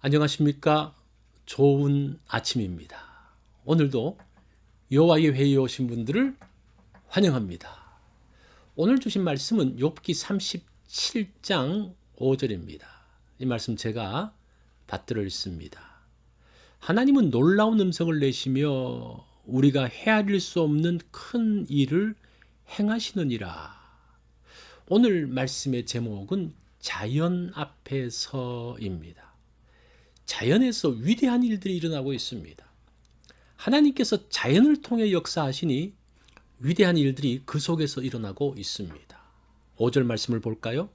안녕하십니까? 좋은 아침입니다. 오늘도 여호와의 회의에 오신 분들을 환영합니다. 오늘 주신 말씀은 욥기 37장 5절입니다. 이 말씀 제가 받들어 읽습니다. 하나님은 놀라운 음성을 내시며 우리가 헤아릴 수 없는 큰 일을 행하시느니라. 오늘 말씀의 제목은 자연 앞에서입니다. 자연에서 위대한 일들이 일어나고 있습니다. 하나님께서 자연을 통해 역사하시니 위대한 일들이 그 속에서 일어나고 있습니다. 5절 말씀을 볼까요?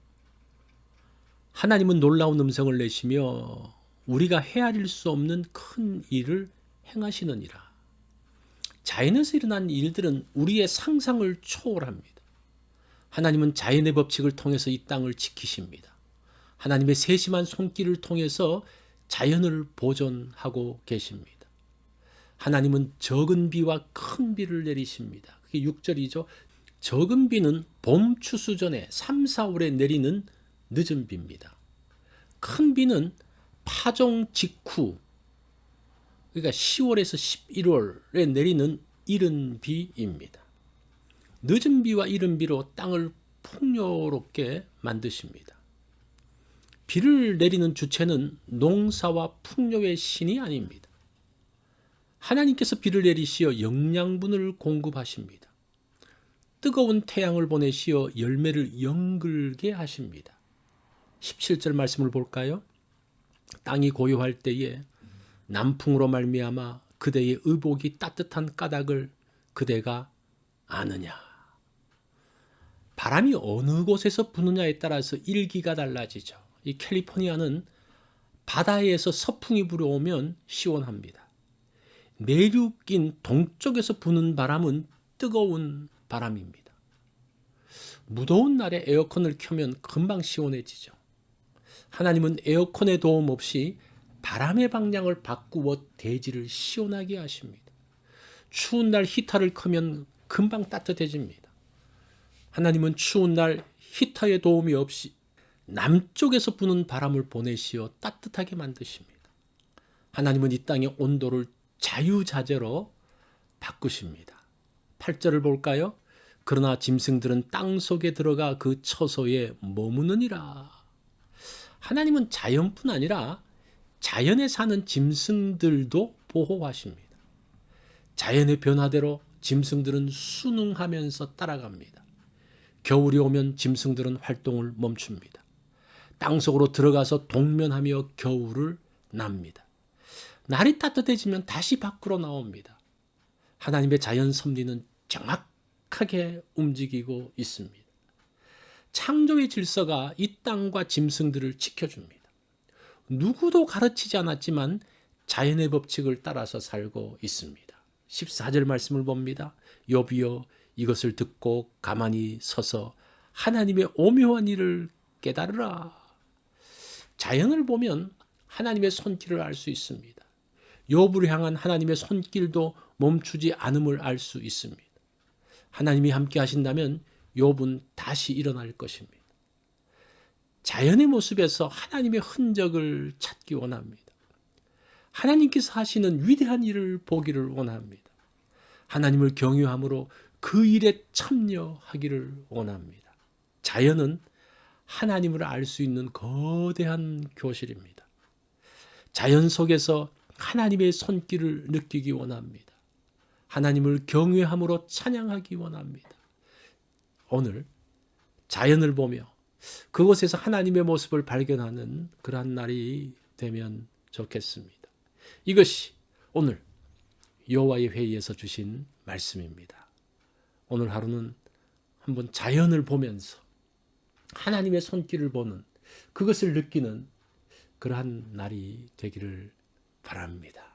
하나님은 놀라운 음성을 내시며 우리가 헤아릴 수 없는 큰 일을 행하시느니라. 자연에서 일어난 일들은 우리의 상상을 초월합니다. 하나님은 자연의 법칙을 통해서 이 땅을 지키십니다. 하나님의 세심한 손길을 통해서 자연을 보존하고 계십니다. 하나님은 적은 비와 큰 비를 내리십니다. 그게 6절이죠. 적은 비는 봄 추수 전에 3, 4월에 내리는 늦은 비입니다. 큰 비는 파종 직후, 그러니까 10월에서 11월에 내리는 이른 비입니다. 늦은 비와 이른 비로 땅을 풍요롭게 만드십니다. 비를 내리는 주체는 농사와 풍요의 신이 아닙니다. 하나님께서 비를 내리시어 영양분을 공급하십니다. 뜨거운 태양을 보내시어 열매를 연글게 하십니다. 17절 말씀을 볼까요? 땅이 고요할 때에 남풍으로 말미암아 그대의 의복이 따뜻한 까닭을 그대가 아느냐. 바람이 어느 곳에서 부느냐에 따라서 일기가 달라지죠. 이 캘리포니아는 바다에서 서풍이 불어오면 시원합니다. 내륙인 동쪽에서 부는 바람은 뜨거운 바람입니다. 무더운 날에 에어컨을 켜면 금방 시원해지죠. 하나님은 에어컨의 도움 없이 바람의 방향을 바꾸어 대지를 시원하게 하십니다. 추운 날 히터를 켜면 금방 따뜻해집니다. 하나님은 추운 날 히터의 도움이 없이 남쪽에서 부는 바람을 보내시어 따뜻하게 만드십니다. 하나님은 이 땅의 온도를 자유자재로 바꾸십니다. 8절을 볼까요? 그러나 짐승들은 땅 속에 들어가 그 처소에 머무느니라. 하나님은 자연뿐 아니라 자연에 사는 짐승들도 보호하십니다. 자연의 변화대로 짐승들은 순응하면서 따라갑니다. 겨울이 오면 짐승들은 활동을 멈춥니다. 땅속으로 들어가서 동면하며 겨울을 납니다. 날이 따뜻해지면 다시 밖으로 나옵니다. 하나님의 자연 섭리는 정확하게 움직이고 있습니다. 창조의 질서가 이 땅과 짐승들을 지켜줍니다. 누구도 가르치지 않았지만 자연의 법칙을 따라서 살고 있습니다. 14절 말씀을 봅니다. 욥이여 이것을 듣고 가만히 서서 하나님의 오묘한 일을 깨달으라. 자연을 보면 하나님의 손길을 알 수 있습니다. 욥을 향한 하나님의 손길도 멈추지 않음을 알 수 있습니다. 하나님이 함께 하신다면 욥은 다시 일어날 것입니다. 자연의 모습에서 하나님의 흔적을 찾기 원합니다. 하나님께서 하시는 위대한 일을 보기를 원합니다. 하나님을 경외함으로 그 일에 참여하기를 원합니다. 자연은 하나님을 알 수 있는 거대한 교실입니다. 자연 속에서 하나님의 손길을 느끼기 원합니다. 하나님을 경외함으로 찬양하기 원합니다. 오늘 자연을 보며 그곳에서 하나님의 모습을 발견하는 그러한 날이 되면 좋겠습니다. 이것이 오늘 여호와의 회의에서 주신 말씀입니다. 오늘 하루는 한번 자연을 보면서 하나님의 손길을 보는, 그것을 느끼는 그러한 날이 되기를 바랍니다.